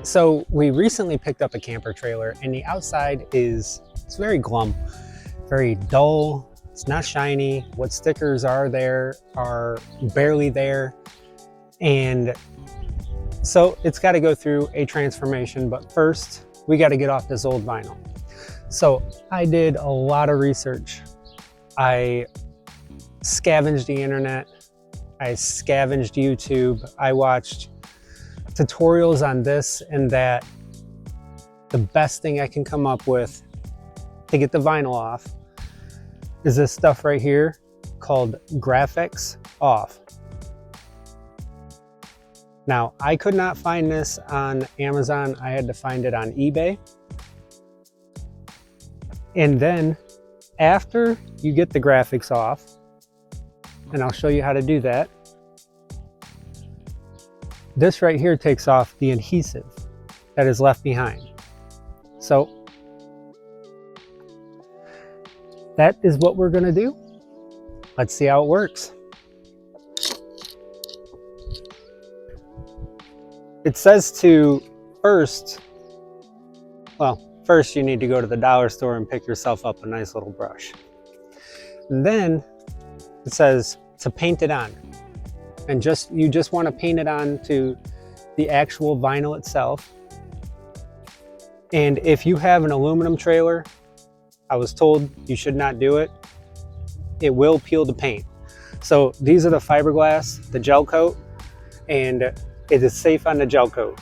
So we recently picked up a camper trailer, and the outside it's very glum, very dull. It's not shiny. What stickers are there are barely there. And so it's got to go through a transformation, but first we got to get off this old vinyl. So I did a lot of research. I scavenged the internet. I scavenged YouTube. I watched tutorials on this and that. The best thing I can come up with to get the vinyl off is this stuff right here called Graphics Off. Now, I could not find this on Amazon. I had to find it on eBay. And then after you get the graphics off, and I'll show you how to do that, this right here takes off the adhesive that is left behind. So that is what we're going to do. Let's see how it works. It says to first you need to go to the dollar store and pick yourself up a nice little brush. And then it says to paint it on. And you just want to paint it on to the actual vinyl itself. And if you have an aluminum trailer, I was told you should not do it. It will peel the paint. So these are the fiberglass, the gel coat, and it is safe on the gel coat.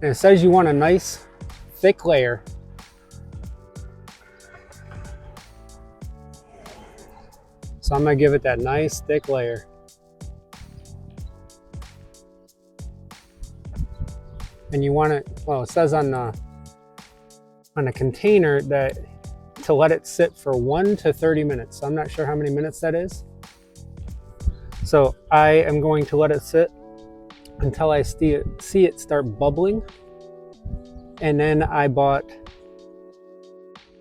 And it says you want a nice thick layer. So I'm gonna give it that nice thick layer. And you want it, well, it says on the container that to let it sit for 1 to 30 minutes. So I'm not sure how many minutes that is. So I am going to let it sit until I see it start bubbling. And then I bought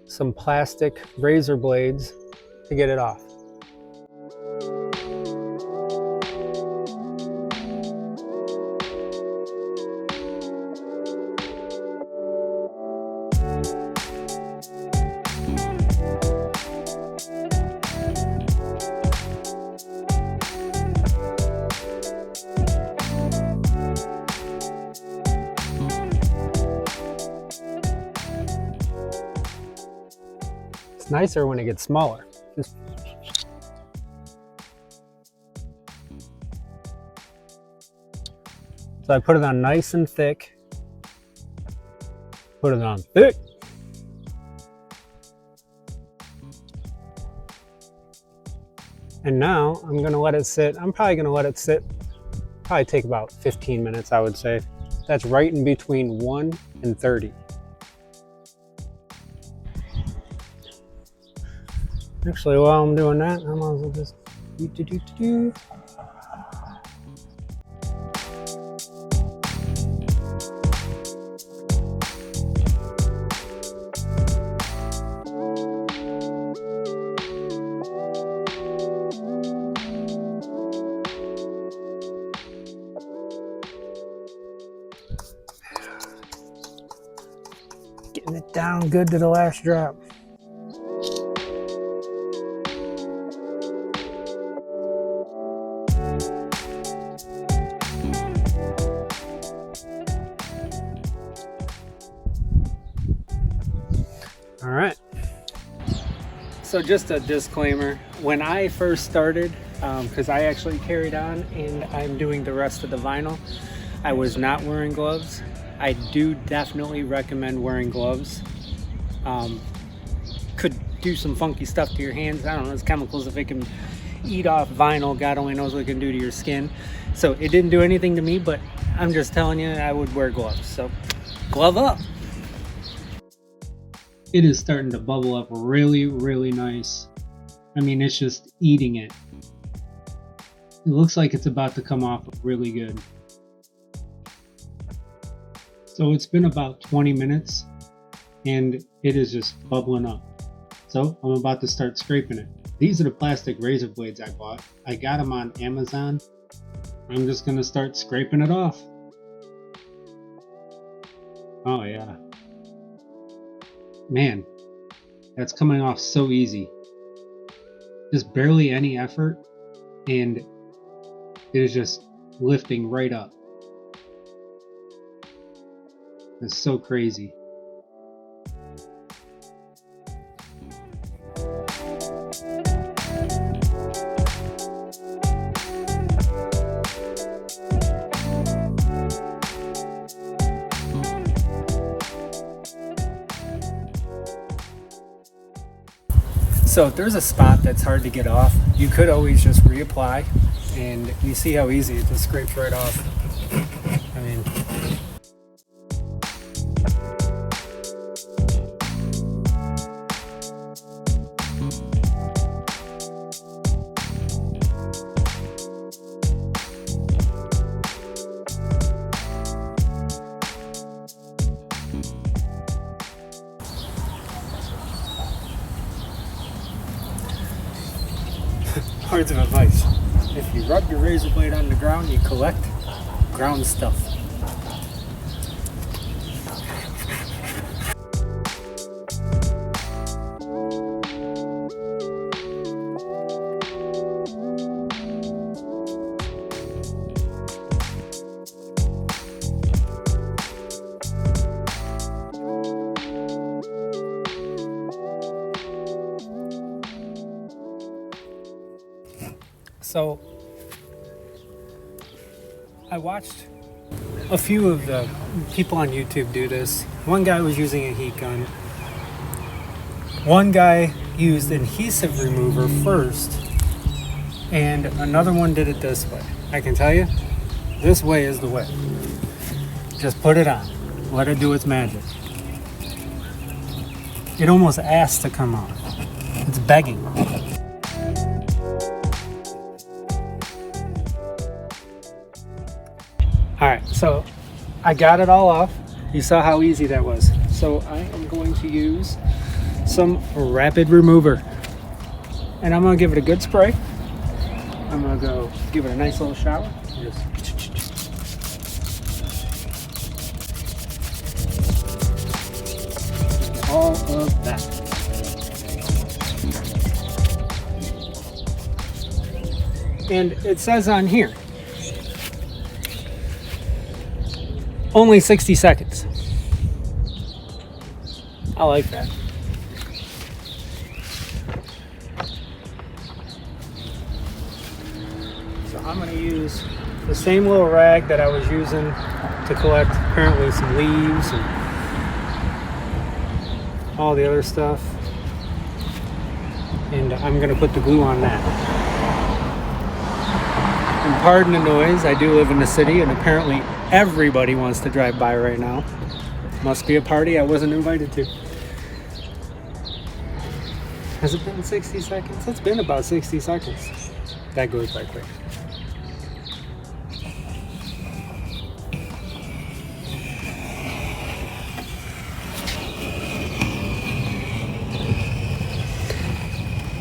some plastic razor blades to get it off. It's nicer when it gets smaller. So I put it on nice and thick. Put it on thick. And now I'm gonna let it sit. I'm probably gonna let it sit, probably take about 15 minutes, I would say. That's right in between 1 and 30. Actually, while I'm doing that, I might as well just getting it down good to the last drop. All right. So just a disclaimer, when I first started, because I actually carried on and I'm doing the rest of the vinyl, I was not wearing gloves. I do definitely recommend wearing gloves. Could do some funky stuff to your hands. I don't know, there's chemicals if it can eat off vinyl, God only knows what it can do to your skin. So it didn't do anything to me, but I'm just telling you, I would wear gloves. So glove up. It is starting to bubble up really, really nice. I mean, it's just eating it. It looks like it's about to come off really good. So it's been about 20 minutes and it is just bubbling up. So I'm about to start scraping it. These are the plastic razor blades I bought. I got them on Amazon I'm just gonna start scraping it off. Oh yeah. Man, that's coming off so easy. Just barely any effort, and it is just lifting right up. It's so crazy. So if there's a spot that's hard to get off, you could always just reapply, and you see how easy it just scrapes right off. I mean, words of advice. If you rub your razor blade on the ground, you collect ground stuff. So I watched a few of the people on YouTube do this. One guy was using a heat gun. One guy used adhesive remover first, and another one did it this way. I can tell you, this way is the way. Just put it on. Let it do its magic. It almost asks to come off. It's begging. Alright, so I got it all off. You saw how easy that was. So I am going to use some rapid remover. And I'm going to give it a good spray. I'm going to go give it a nice little shower. Just all of that. And it says on here, only 60 seconds. I like that. So I'm going to use the same little rag that I was using to collect apparently some leaves and all the other stuff. And I'm going to put the glue on that. And pardon the noise, I do live in the city, and apparently everybody wants to drive by right now. Must be a party I wasn't invited to. Has it been 60 seconds? It's been about 60 seconds. That goes by quick.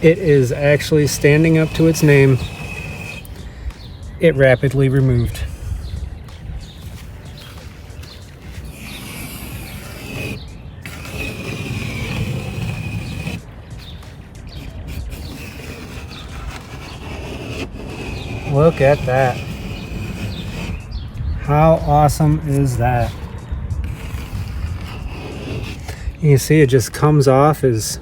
It is actually standing up to its name. It rapidly removed. Look at that. How awesome is that? You see it just comes off as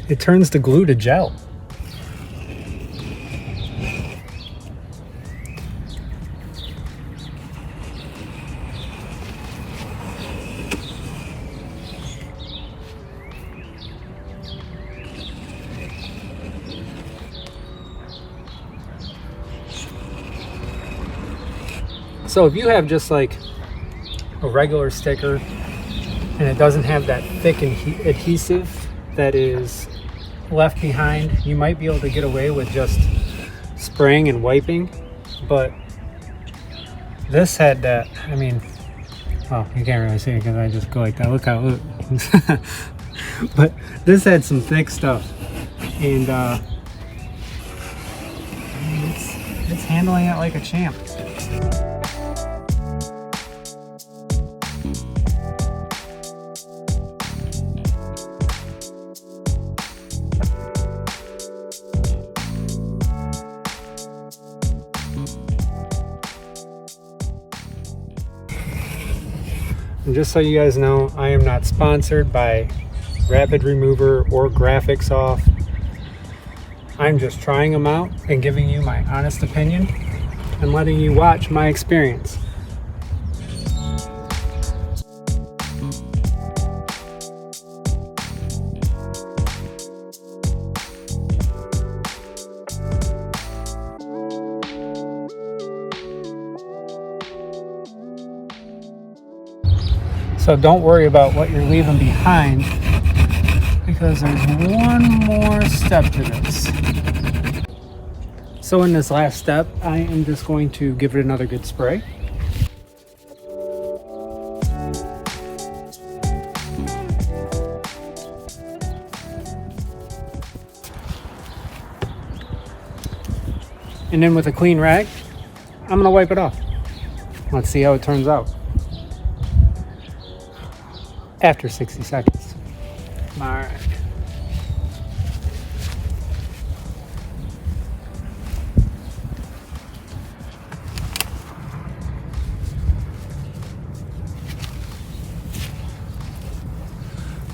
it turns the glue to gel. So if you have just like a regular sticker and it doesn't have that thick adhesive that is left behind, you might be able to get away with just spraying and wiping. But this had that, I mean, well, you can't really see it because I just go like that. Look how, look. But this had some thick stuff. And it's He's handling it like a champ. And just so you guys know, I am not sponsored by Rapid Remover or Graphics Off. I'm just trying them out and giving you my honest opinion and letting you watch my experience. So don't worry about what you're leaving behind, because there's one more step to this. So in this last step, I am just going to give it another good spray. And then with a clean rag, I'm gonna wipe it off. Let's see how it turns out after 60 seconds. All right.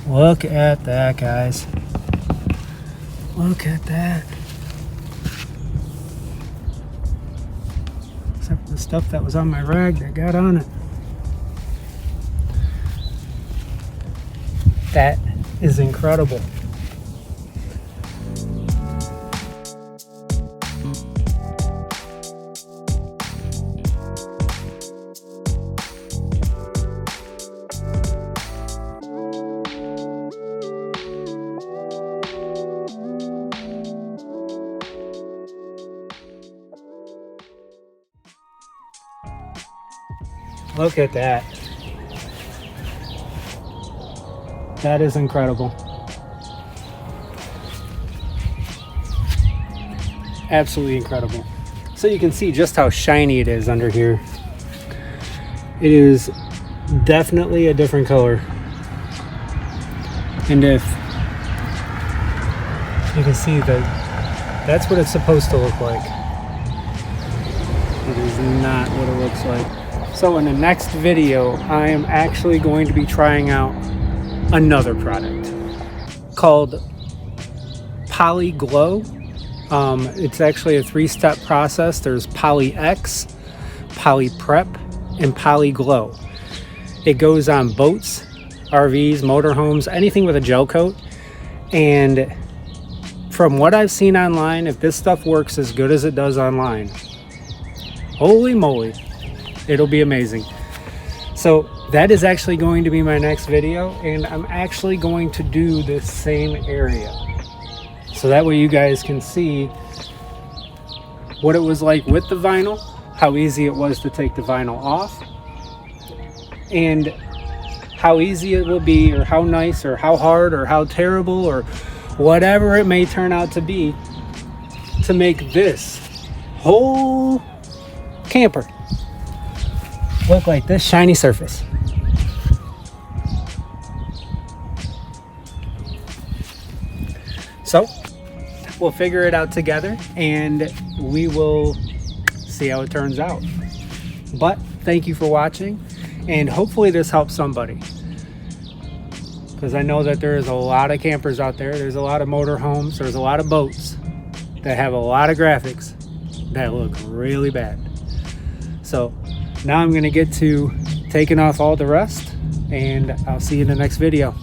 Look at that, guys. Look at that. Except for the stuff that was on my rag that got on it. That is incredible. Look at that. That is incredible. Absolutely incredible. So you can see just how shiny it is under here. It is definitely a different color. And if you can see that, that's what it's supposed to look like. It is not what it looks like. So in the next video, I am actually going to be trying out another product called Poly Glow. It's actually a 3-step process. There's Poly X, Poly Prep, and Poly Glow. It goes on boats, RVs, motorhomes, anything with a gel coat. And from what I've seen online, if this stuff works as good as it does online, holy moly, it'll be amazing. So that is actually going to be my next video, and I'm actually going to do the same area. So that way you guys can see what it was like with the vinyl, how easy it was to take the vinyl off, and how easy it will be, or how nice, or how hard, or how terrible, or whatever it may turn out to be, to make this whole camper look like this shiny surface. So we'll figure it out together and we will see how it turns out. But thank you for watching, and hopefully this helps somebody, because I know that there is a lot of campers out there. There's a lot of motorhomes. There's a lot of boats that have a lot of graphics that look really bad. So now I'm going to get to taking off all the rest, and I'll see you in the next video.